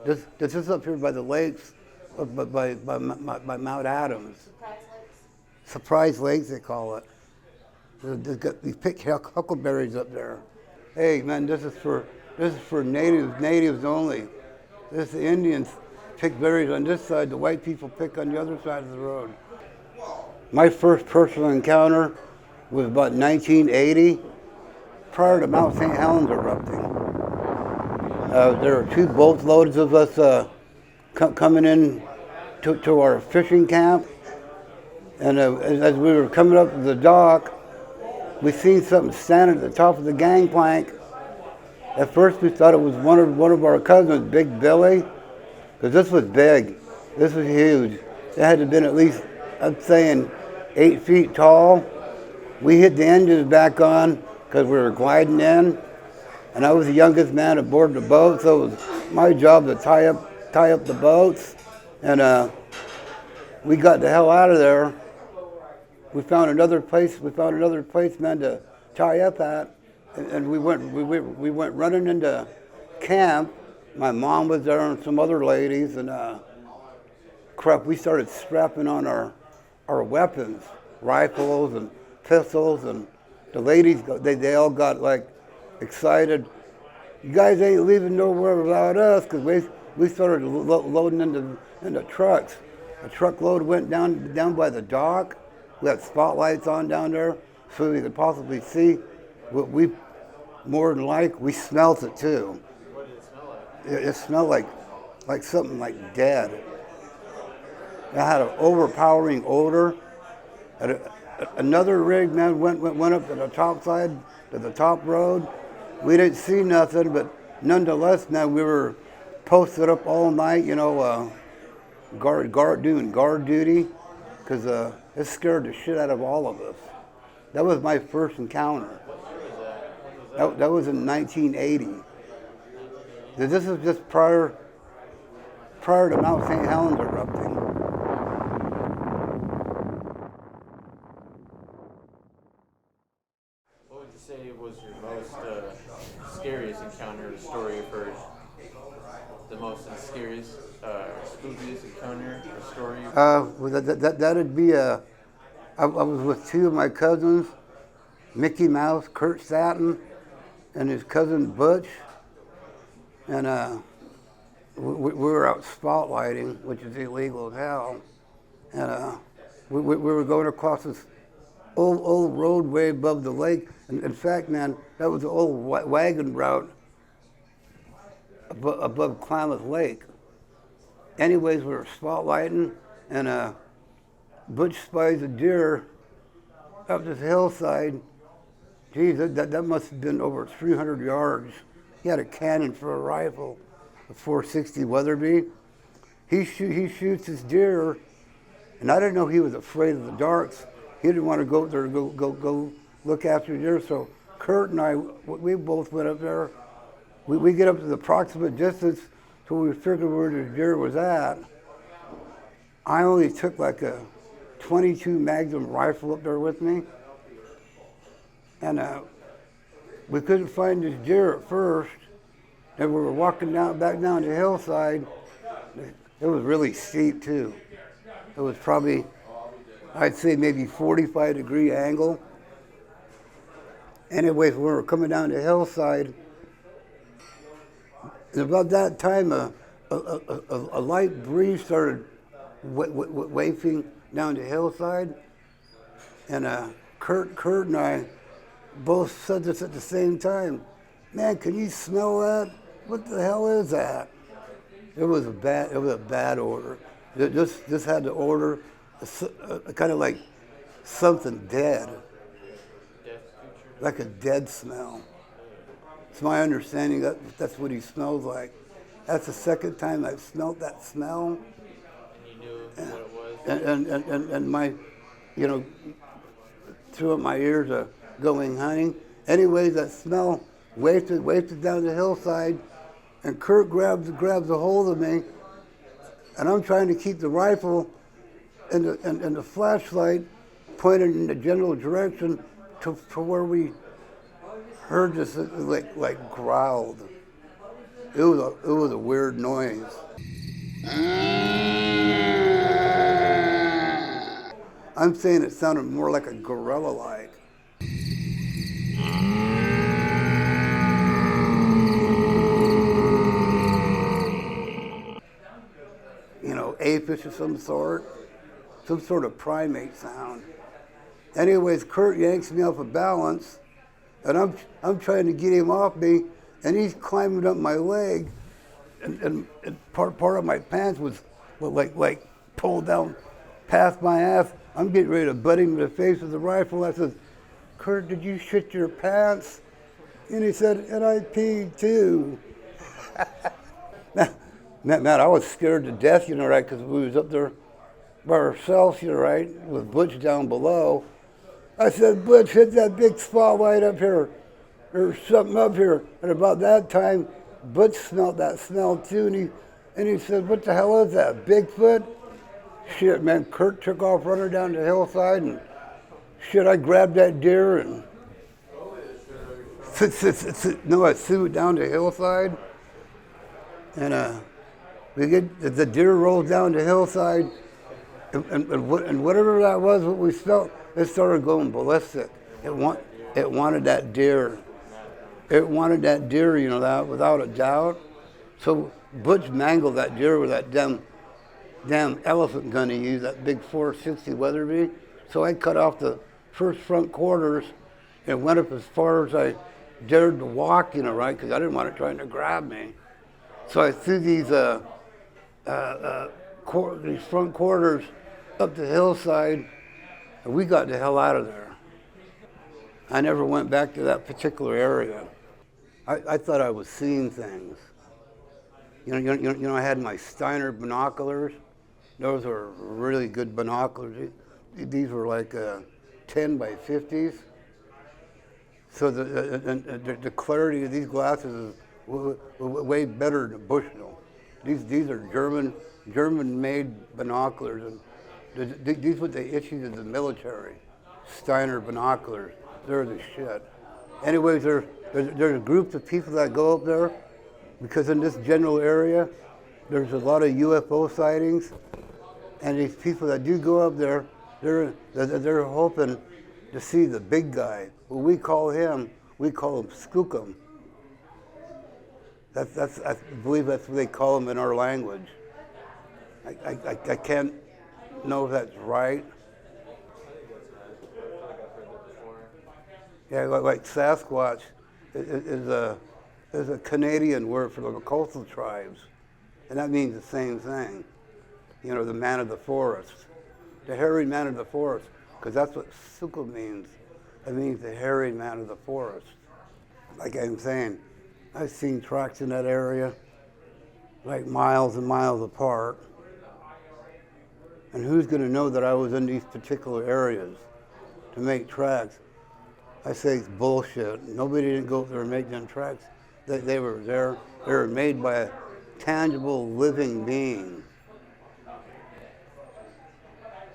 This is up here by the lakes, by Mount Adams. Surprise Lakes, they call it. We pick huckleberries up there. Hey man, this is for natives only. This the Indians pick berries on this side. The white people pick on the other side of the road. My first personal encounter was about 1980, prior to Mount St. Helens erupting. There were 2 boatloads of us coming in to our fishing camp, and as we were coming up to the dock, we seen something standing at the top of the gangplank. At first we thought it was one of our cousins, Big Billy, because this was big. This was huge. It had to have been at least, I'm saying, 8 feet tall. We hit the engines back on because we were gliding in, and I was the youngest man aboard the boat, so it was my job to tie up the boats, and we got the hell out of there. We found another place, man, to tie up at, and we went running into camp. My mom was there and some other ladies, and crap, we started strapping on our weapons, rifles and pistols, and the ladies, they all got like excited. You guys ain't leaving nowhere without us, because we started loading into trucks. A truckload went down by the dock. We had spotlights on down there so we could possibly see. What we, more than like, we smelt it too. What did it smell like? It smelled like something like dead. It had an overpowering odor. And another rig, man, went up to the top side, to the top road. We didn't see nothing, but nonetheless, man, we were posted up all night, you know, doing guard duty, because it scared the shit out of all of us. That was my first encounter. That was in 1980. This is just prior to Mount St. Helens erupting. What would you say was your most scariest encounter, or story you've heard? The most scariest, spookiest encounter or story you've heard? That'd be I was with 2 of my cousins, Mickey Mouse, Kurt Satin, and his cousin Butch, and we were out spotlighting, which is illegal as hell, and we were going across this old roadway above the lake. And in fact, man, that was the old wagon route above Klamath Lake. Anyways, we were spotlighting, and Butch spies a deer up this hillside. Geez, that must have been over 300 yards. He had a cannon for a rifle, a 460 Weatherby. He shoots his deer, and I didn't know he was afraid of the darks. He didn't want to go there, go look after deer. So Kurt and I, we both went up there. We get up to the approximate distance so we figured where the deer was at. I only took like a 22 Magnum rifle up there with me, and we couldn't find this deer at first. And we were walking back down the hillside. It was really steep too. It was probably, I'd say maybe 45-degree angle. Anyways, we were coming down the hillside, and about that time, a light breeze started wafting down the hillside, and Kurt and I both said this at the same time. Man, can you smell that? What the hell is that? It was a bad odor. Just had the odor, kind of like something dead, like a dead smell. It's my understanding that that's what he smells like. That's the second time I've smelled that smell. And you knew what it was? And my, you know, throughout my ears are going hunting. Anyways, that smell wafted down the hillside, and Kurt grabs a hold of me, and I'm trying to keep the rifle and the flashlight pointed in the general direction to where we heard this like growled. it was a weird noise. I'm saying it sounded more like a gorilla-like. You know, apish of some sort of primate sound. Anyways, Kurt yanks me off of balance, and I'm trying to get him off me, and he's climbing up my leg, and part of my pants was like pulled down past my ass. I'm getting ready to butt him in the face with the rifle. I said, "Kurt, did you shit your pants?" And he said, "And I peed too." Man, I was scared to death, you know, right? Because we was up there by ourselves, you know, right, with Butch down below. I said, "Butch, hit that big spotlight up here, or something up here." And about that time, Butch smelled that smell too, and he said, "What the hell is that, Bigfoot?" Shit, man, Kurt took off running down the hillside, and shit, I grabbed that deer and I threw it down the hillside, and the deer rolls down the hillside, and whatever that was, what we smelled, it started going ballistic. It wanted that deer. It wanted that deer, you know, that without a doubt. So Butch mangled that deer with that damn elephant gun he used, that big 460 Weatherby. So I cut off the first front quarters and went up as far as I dared to walk, you know, right, because I didn't want it trying to grab me. So I threw these front quarters up the hillside, and we got the hell out of there. I never went back to that particular area. I thought I was seeing things. You know, I had my Steiner binoculars. Those were really good binoculars. These were like 10 by 50s. So the clarity of these glasses is way better than Bushnell. These are German-made binoculars, and these are what they issued to the military. Steiner binoculars. They're the shit. Anyways, there's a group of people that go up there because in this general area, there's a lot of UFO sightings, and these people that do go up there, they're hoping to see the big guy. Well, we call him Skookum. I believe that's what they call him in our language. I can't know if that's right. Yeah, like Sasquatch is a Canadian word for the coastal tribes, and that means the same thing. You know, the man of the forest, the hairy man of the forest, because that's what Sukul means. It means the hairy man of the forest. Like I'm saying, I've seen tracks in that area, like miles and miles apart. And who's going to know that I was in these particular areas to make tracks? I say it's bullshit. Nobody didn't go up there and make them tracks. They were there. They were made by a tangible, living being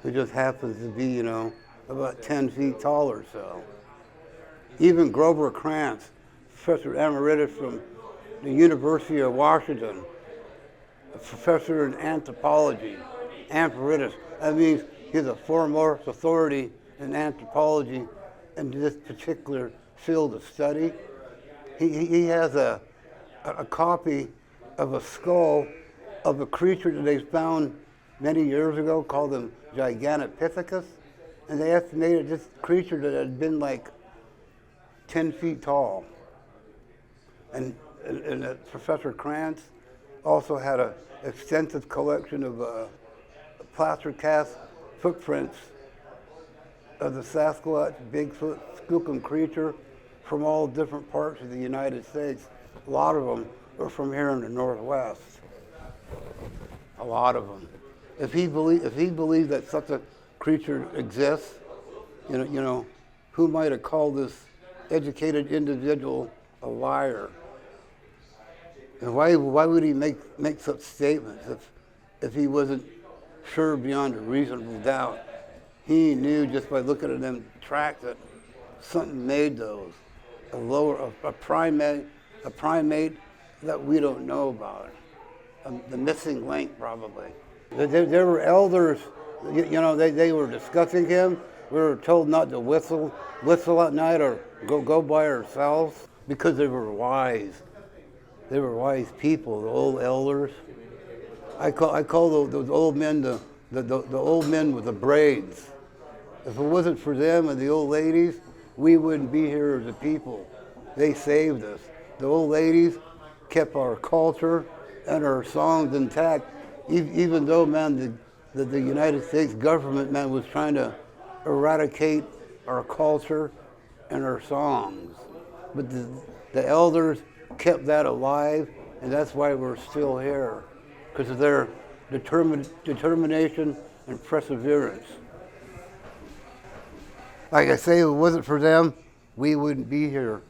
who just happens to be, you know, about 10 feet tall or so. Even Grover Krantz, Professor Emeritus from the University of Washington, a professor in anthropology, Emeritus. That means he's a foremost authority in anthropology in this particular field of study. He has a copy of a skull of a creature that they found many years ago called the Gigantopithecus, and they estimated this creature that had been like 10 feet tall. And Professor Krantz also had an extensive collection of plaster cast footprints of the Sasquatch, Bigfoot, Skookum creature from all different parts of the United States. A lot of them are from here in the Northwest. A lot of them. If he believed that such a creature exists, you know, who might have called this educated individual a liar? And why would he make such statements if he wasn't sure beyond a reasonable doubt? He knew just by looking at them tracks that something made those. A primate that we don't know about. The missing link, probably. There were elders, they were discussing him. We were told not to whistle at night or go by ourselves because they were wise. They were wise people, the old elders. I call those old men the old men with the braids. If it wasn't for them and the old ladies, we wouldn't be here as a people. They saved us. The old ladies kept our culture and our songs intact, even though, man, the United States government, man, was trying to eradicate our culture and our songs. But the elders kept that alive, and that's why we're still here, because of their determination and perseverance. Like I say, if it wasn't for them, we wouldn't be here.